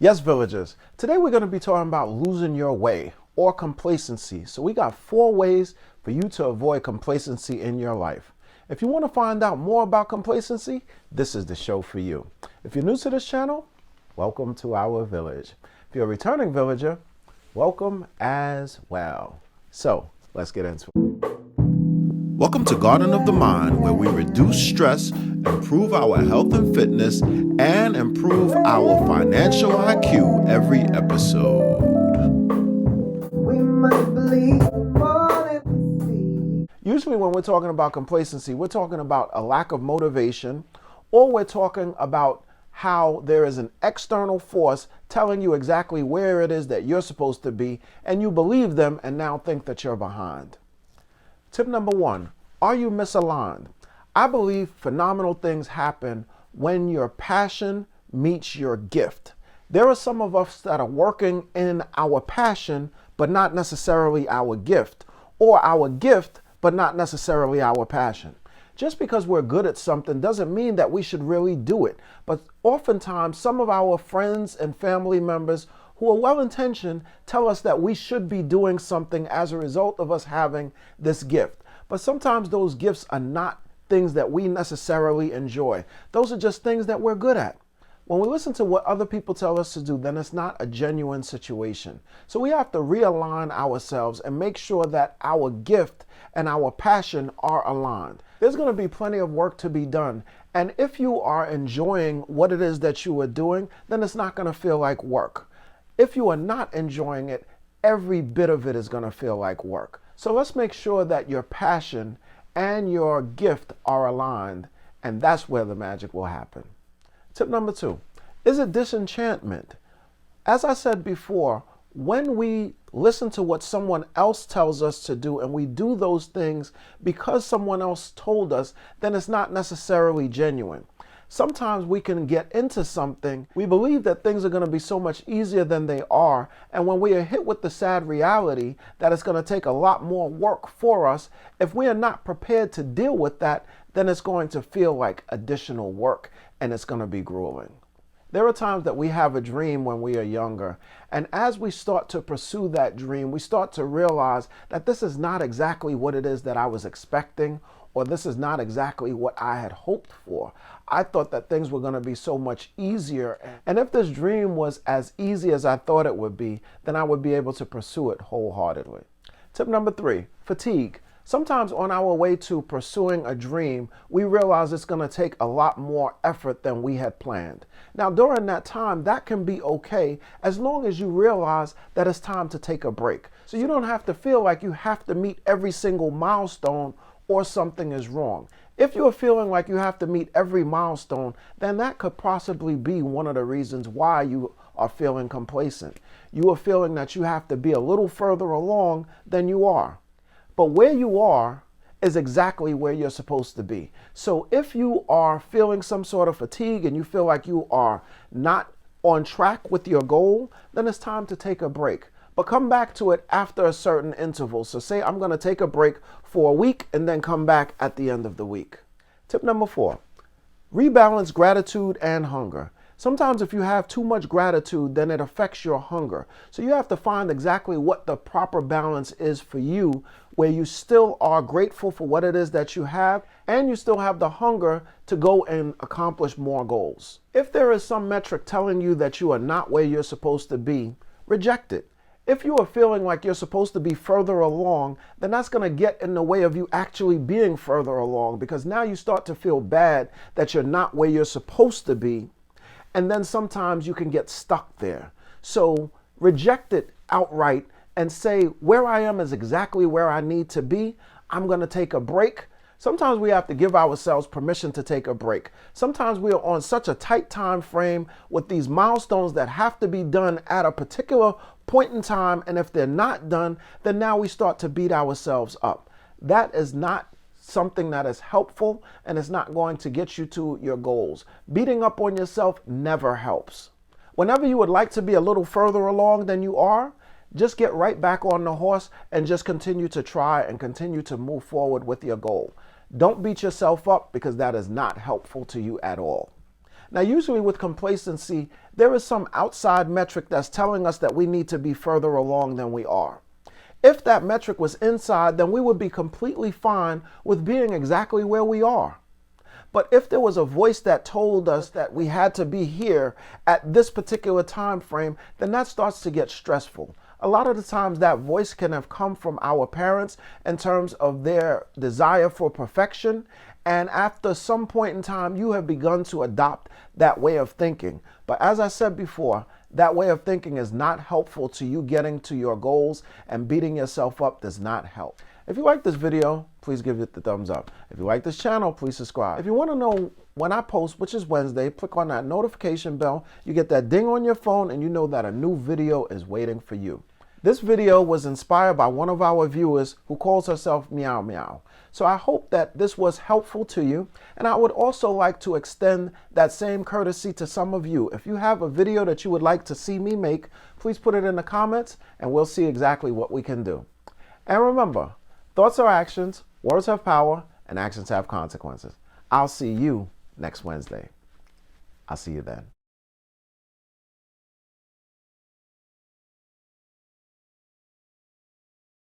Yes, villagers. Today we're going to be talking about losing your way or complacency. So we got 4 ways for you to avoid complacency in your life. If you want to find out more about complacency, this is the show for you. If you're new to this channel, welcome to our village. If you're a returning villager, welcome as well. So let's get into it. Welcome to Garden of the Mind, where we reduce stress, improve our health and fitness, and improve our financial IQ every episode. Usually when we're talking about complacency, we're talking about a lack of motivation, or we're talking about how there is an external force telling you exactly where it is that you're supposed to be, and you believe them and now think that you're behind. Tip number 1, are you misaligned? I believe phenomenal things happen when your passion meets your gift. There are some of us that are working in our passion, but not necessarily our gift, or our gift, but not necessarily our passion. Just because we're good at something doesn't mean that we should really do it. But oftentimes, some of our friends and family members who are well-intentioned tell us that we should be doing something as a result of us having this gift. But sometimes those gifts are not things that we necessarily enjoy. Those are just things that we're good at. When we listen to what other people tell us to do, then it's not a genuine situation. So we have to realign ourselves and make sure that our gift and our passion are aligned. There's going to be plenty of work to be done. And if you are enjoying what it is that you are doing, then it's not going to feel like work. If you are not enjoying it, every bit of it is going to feel like work. So let's make sure that your passion and your gift are aligned, and that's where the magic will happen. Tip number 2, is it disenchantment? As I said before, when we listen to what someone else tells us to do and we do those things because someone else told us, then it's not necessarily genuine. Sometimes we can get into something, we believe that things are going to be so much easier than they are, and when we are hit with the sad reality that it's going to take a lot more work for us, if we are not prepared to deal with that, then it's going to feel like additional work and it's going to be grueling. There are times that we have a dream when we are younger, and as we start to pursue that dream, we start to realize that this is not exactly what it is that I was expecting, or this is not exactly what I had hoped for. I thought that things were going to be so much easier, and if this dream was as easy as I thought it would be, then I would be able to pursue it wholeheartedly. Tip number 3, fatigue. Sometimes on our way to pursuing a dream, we realize it's going to take a lot more effort than we had planned. Now, during that time, that can be okay as long as you realize that it's time to take a break. So you don't have to feel like you have to meet every single milestone or something is wrong. If you're feeling like you have to meet every milestone, then that could possibly be one of the reasons why you are feeling complacent. You are feeling that you have to be a little further along than you are. But where you are is exactly where you're supposed to be. So if you are feeling some sort of fatigue and you feel like you are not on track with your goal, then it's time to take a break. But come back to it after a certain interval. So say I'm going to take a break for a week and then come back at the end of the week. Tip number 4, rebalance gratitude and hunger. Sometimes if you have too much gratitude, then it affects your hunger. So you have to find exactly what the proper balance is for you, where you still are grateful for what it is that you have, and you still have the hunger to go and accomplish more goals. If there is some metric telling you that you are not where you're supposed to be, reject it. If you are feeling like you're supposed to be further along, then that's going to get in the way of you actually being further along, because now you start to feel bad that you're not where you're supposed to be. And then sometimes you can get stuck there. So reject it outright and say, where I am is exactly where I need to be. I'm going to take a break. Sometimes we have to give ourselves permission to take a break. Sometimes we are on such a tight time frame with these milestones that have to be done at a particular point in time. And if they're not done, then now we start to beat ourselves up. That is not something that is helpful, and it's not going to get you to your goals. Beating up on yourself never helps. Whenever you would like to be a little further along than you are, just get right back on the horse and just continue to try and continue to move forward with your goal. Don't beat yourself up, because that is not helpful to you at all. Now, usually with complacency, there is some outside metric that's telling us that we need to be further along than we are. If that metric was inside, then we would be completely fine with being exactly where we are. But if there was a voice that told us that we had to be here at this particular time frame, then that starts to get stressful. A lot of the times that voice can have come from our parents in terms of their desire for perfection. And after some point in time, you have begun to adopt that way of thinking. But as I said before, that way of thinking is not helpful to you getting to your goals, and beating yourself up does not help. If you like this video, please give it the thumbs up. If you like this channel, please subscribe. If you want to know when I post, which is Wednesday, click on that notification bell. You get that ding on your phone and you know that a new video is waiting for you. This video was inspired by one of our viewers who calls herself Meow Meow. So I hope that this was helpful to you. And I would also like to extend that same courtesy to some of you. If you have a video that you would like to see me make, please put it in the comments and we'll see exactly what we can do. And remember, thoughts are actions, words have power, and actions have consequences. I'll see you next Wednesday. I'll see you then.